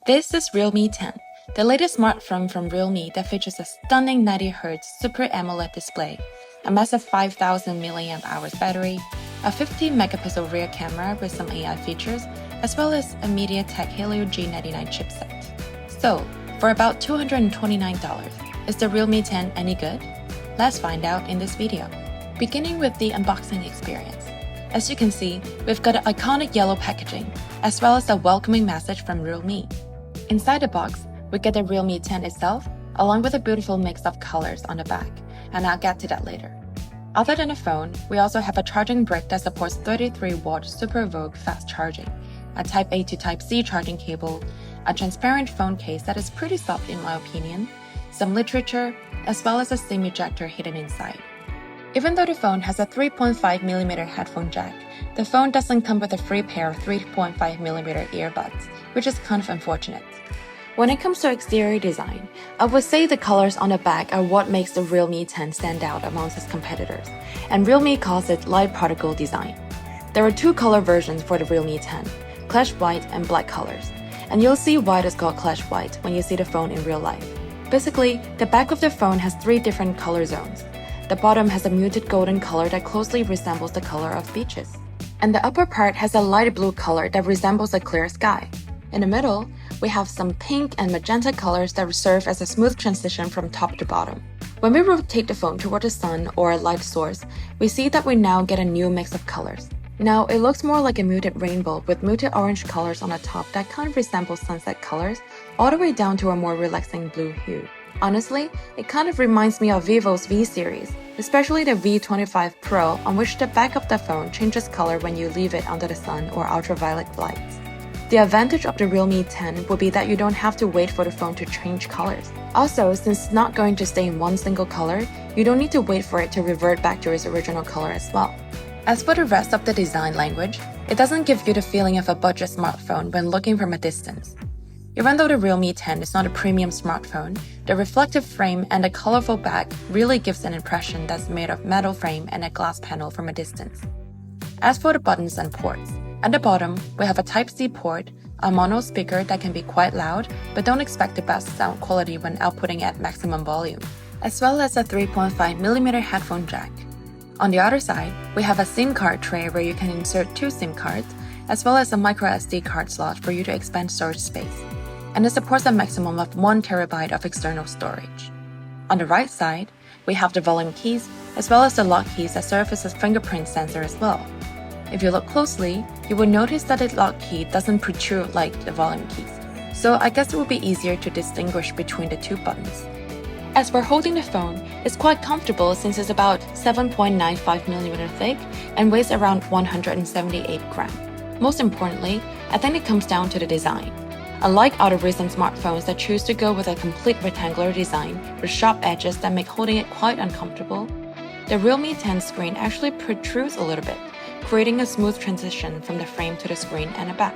This is Realme 10, the latest smartphone from Realme that features a stunning 90Hz Super AMOLED display, a massive 5000 mAh battery, a 15-megapixel rear camera with some AI features, as well as a MediaTek Helio G99 chipset. So, for about $229, is the Realme 10 any good? Let's find out in this video. Beginning with the unboxing experience. As you can see, we've got an iconic yellow packaging, as well as a welcoming message from Realme. Inside the box, we get the Realme 10 itself, along with a beautiful mix of colors on the back, and I'll get to that later. Other than the phone, we also have a charging brick that supports 33-watt Super Vogue fast charging, a Type A to Type C charging cable, a transparent phone case that is pretty soft in my opinion, some literature, as well as a SIM ejector hidden inside. Even though the phone has a 3.5mm headphone jack, the phone doesn't come with a free pair of 3.5mm earbuds, which is kind of unfortunate. When it comes to exterior design, I would say the colors on the back are what makes the Realme 10 stand out amongst its competitors, and Realme calls it light particle design. There are two color versions for the Realme 10, Clash White and black colors, and you'll see why it is called Clash White when you see the phone in real life. Basically, the back of the phone has three different color zones. The bottom has a muted golden color that closely resembles the color of beaches, and the upper part has a light blue color that resembles a clear sky. In the middle, we have some pink and magenta colors that serve as a smooth transition from top to bottom. When we rotate the phone toward the sun or a light source, we see that we now get a new mix of colors. Now, it looks more like a muted rainbow with muted orange colors on the top that kind of resembles sunset colors, all the way down to a more relaxing blue hue. Honestly, it kind of reminds me of Vivo's V series, especially the V25 Pro, on which the back of the phone changes color when you leave it under the sun or ultraviolet lights. The advantage of the Realme 10 would be that you don't have to wait for the phone to change colors. Also, since it's not going to stay in one single color, you don't need to wait for it to revert back to its original color as well. As for the rest of the design language, it doesn't give you the feeling of a budget smartphone when looking from a distance. Even though the Realme 10 is not a premium smartphone, the reflective frame and the colorful back really gives an impression that's made of metal frame and a glass panel from a distance. As for the buttons and ports, at the bottom, we have a Type-C port, a mono speaker that can be quite loud, but don't expect the best sound quality when outputting at maximum volume, as well as a 3.5mm headphone jack. On the other side, we have a SIM card tray where you can insert two SIM cards, as well as a microSD card slot for you to expand storage space, and it supports a maximum of 1TB of external storage. On the right side, we have the volume keys, as well as the lock keys that serve as a fingerprint sensor as well. If you look closely, you will notice that the lock key doesn't protrude like the volume keys, so I guess it will be easier to distinguish between the two buttons. As for holding the phone, it's quite comfortable since it's about 7.95mm thick and weighs around 178 grams. Most importantly, I think it comes down to the design. Unlike other recent smartphones that choose to go with a complete rectangular design with sharp edges that make holding it quite uncomfortable, the Realme 10 screen actually protrudes a little bit, creating a smooth transition from the frame to the screen and the back.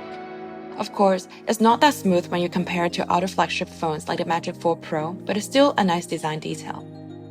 Of course, it's not that smooth when you compare it to other flagship phones like the Magic 4 Pro, but it's still a nice design detail.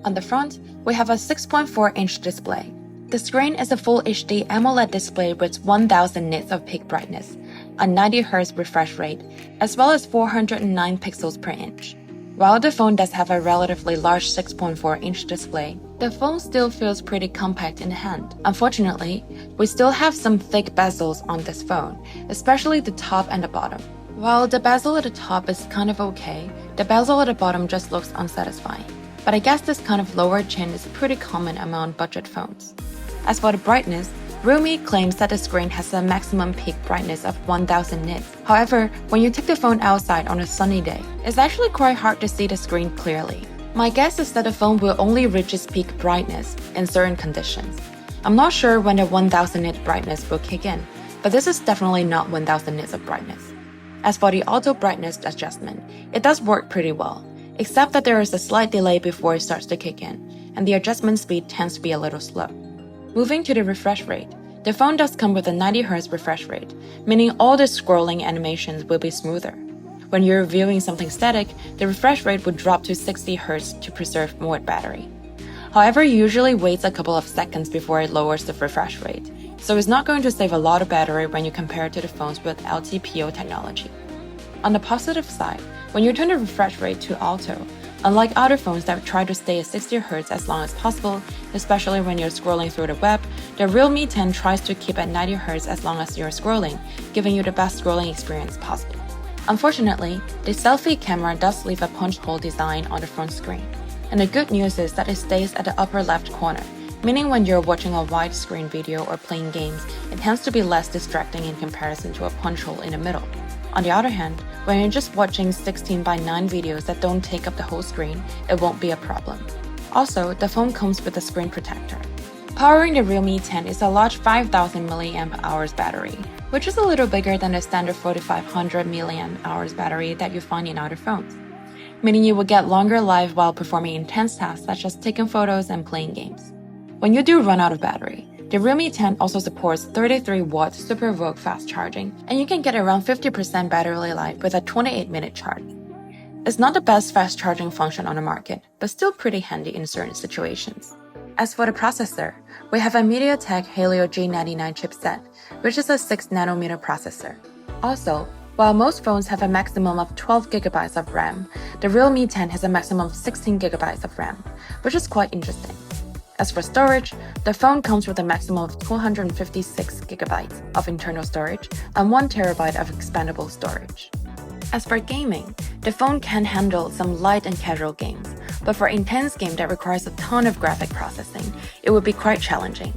On the front, we have a 6.4-inch display. The screen is a Full HD AMOLED display with 1000 nits of peak brightness, a 90Hz refresh rate, as well as 409 pixels per inch. While the phone does have a relatively large 6.4-inch display, the phone still feels pretty compact in hand. Unfortunately, we still have some thick bezels on this phone, especially the top and the bottom. While the bezel at the top is kind of okay, the bezel at the bottom just looks unsatisfying. But I guess this kind of lower chin is pretty common among budget phones. As for the brightness, Realme claims that the screen has a maximum peak brightness of 1000 nits. However, when you take the phone outside on a sunny day, it's actually quite hard to see the screen clearly. My guess is that the phone will only reach its peak brightness in certain conditions. I'm not sure when the 1000 nit brightness will kick in, but this is definitely not 1000 nits of brightness. As for the auto brightness adjustment, it does work pretty well, except that there is a slight delay before it starts to kick in, and the adjustment speed tends to be a little slow. Moving to the refresh rate, the phone does come with a 90Hz refresh rate, meaning all the scrolling animations will be smoother. When you're viewing something static, the refresh rate would drop to 60Hz to preserve more battery. However, it usually waits a couple of seconds before it lowers the refresh rate, so it's not going to save a lot of battery when you compare it to the phones with LTPO technology. On the positive side, when you turn the refresh rate to auto, unlike other phones that try to stay at 60Hz as long as possible, especially when you're scrolling through the web, the Realme 10 tries to keep at 90Hz as long as you're scrolling, giving you the best scrolling experience possible. Unfortunately, the selfie camera does leave a punch hole design on the front screen. And the good news is that it stays at the upper left corner, meaning when you're watching a widescreen video or playing games, it tends to be less distracting in comparison to a punch hole in the middle. On the other hand, when you're just watching 16:9 videos that don't take up the whole screen, it won't be a problem. Also, the phone comes with a screen protector. Powering the Realme 10 is a large 5000 mAh battery, which is a little bigger than the standard 4500 mAh battery that you find in other phones, meaning you will get longer life while performing intense tasks such as taking photos and playing games. When you do run out of battery, the Realme 10 also supports 33-watt Super fast charging, and you can get around 50% battery life with a 28-minute charge. It's not the best fast charging function on the market, but still pretty handy in certain situations. As for the processor, we have a MediaTek Helio G99 chipset, which is a 6nm processor. Also, while most phones have a maximum of 12GB of RAM, the Realme 10 has a maximum of 16GB of RAM, which is quite interesting. As for storage, the phone comes with a maximum of 256GB of internal storage and 1TB of expandable storage. As for gaming, the phone can handle some light and casual games, but for intense games that requires a ton of graphic processing, it would be quite challenging.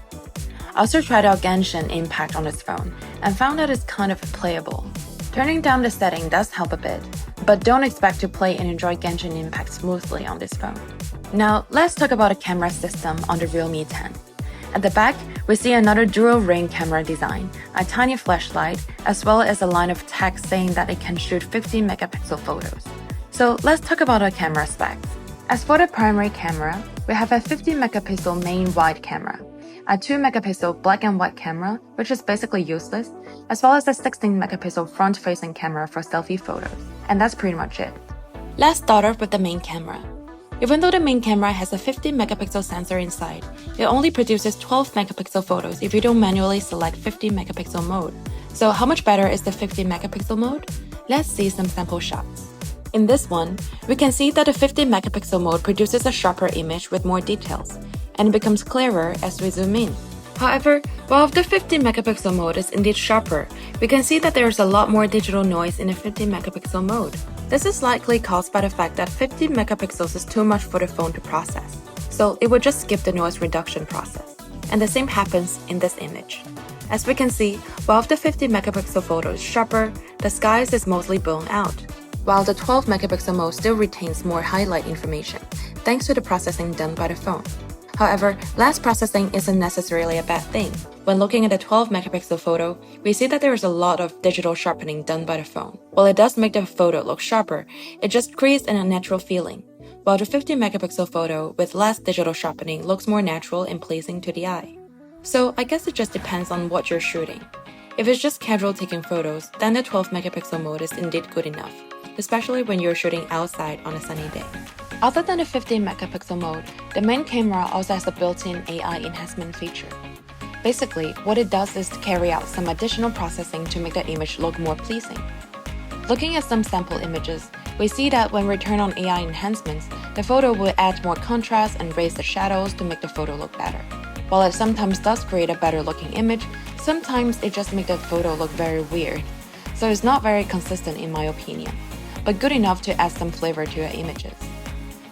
I also tried out Genshin Impact on this phone and found that it's kind of playable. Turning down the setting does help a bit, but don't expect to play and enjoy Genshin Impact smoothly on this phone. Now, let's talk about the camera system on the Realme 10. At the back, we see another dual ring camera design, a tiny flashlight, as well as a line of text saying that it can shoot 50-megapixel photos. So let's talk about the camera specs. As for the primary camera, we have a 50-megapixel main wide camera, a 2-megapixel black and white camera, which is basically useless, as well as a 16-megapixel front-facing camera for selfie photos. And that's pretty much it. Let's start off with the main camera. Even though the main camera has a 50-megapixel sensor inside, it only produces 12-megapixel photos if you don't manually select 50-megapixel mode. So how much better is the 50-megapixel mode? Let's see some sample shots. In this one, we can see that the 50-megapixel mode produces a sharper image with more details, and it becomes clearer as we zoom in. However, while the 50-megapixel mode is indeed sharper, we can see that there is a lot more digital noise in the 50-megapixel mode. This is likely caused by the fact that 50 megapixels is too much for the phone to process, so it would just skip the noise reduction process. And the same happens in this image. As we can see, while the 50-megapixel photo is sharper, the skies is mostly blown out, while the 12-megapixel mode still retains more highlight information, thanks to the processing done by the phone. However, less processing isn't necessarily a bad thing. When looking at the 12-megapixel photo, we see that there is a lot of digital sharpening done by the phone. While it does make the photo look sharper, it just creates an unnatural feeling, while the 50-megapixel photo with less digital sharpening looks more natural and pleasing to the eye. So I guess it just depends on what you're shooting. If it's just casual taking photos, then the 12-megapixel mode is indeed good enough, especially when you're shooting outside on a sunny day. Other than the 50-megapixel mode, the main camera also has a built-in AI enhancement feature. Basically, what it does is to carry out some additional processing to make the image look more pleasing. Looking at some sample images, we see that when we turn on AI enhancements, the photo will add more contrast and raise the shadows to make the photo look better. While it sometimes does create a better looking image, sometimes it just makes the photo look very weird. So it's not very consistent in my opinion, but good enough to add some flavor to your images.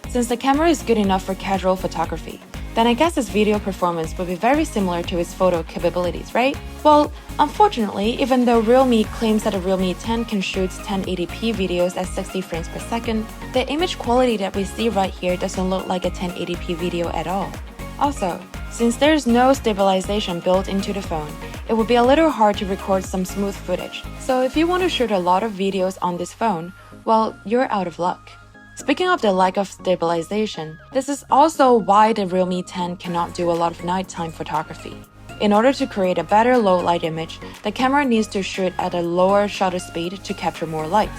Since the camera is good enough for casual photography, then I guess its video performance would be very similar to its photo capabilities, right? Well, unfortunately, even though Realme claims that the Realme 10 can shoot 1080p videos at 60 frames per second, the image quality that we see right here doesn't look like a 1080p video at all. Also, since there's no stabilization built into the phone, it would be a little hard to record some smooth footage. So if you want to shoot a lot of videos on this phone, well, you're out of luck. Speaking of the lack of stabilization, this is also why the Realme 10 cannot do a lot of nighttime photography. In order to create a better low-light image, the camera needs to shoot at a lower shutter speed to capture more light,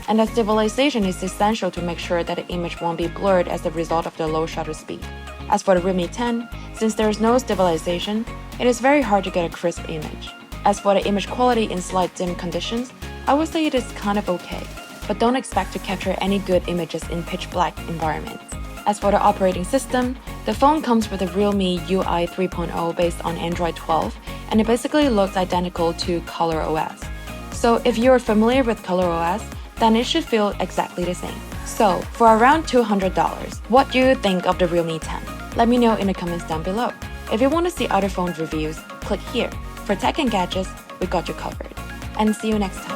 and the stabilization is essential to make sure that the image won't be blurred as a result of the low shutter speed. As for the Realme 10, since there is no stabilization, it is very hard to get a crisp image. As for the image quality in slight dim conditions, I would say it is kind of okay. but don't expect to capture any good images in pitch black environments. As for the operating system, the phone comes with a REALME UI 3.0 based on Android 12, and it basically looks identical to ColorOS. So if you're familiar with ColorOS, then it should feel exactly the same. So for around $200, what do you think of the REALME 10? Let me know in the comments down below. If you want to see other phone reviews, click here. For tech and gadgets, we got you covered. And see you next time.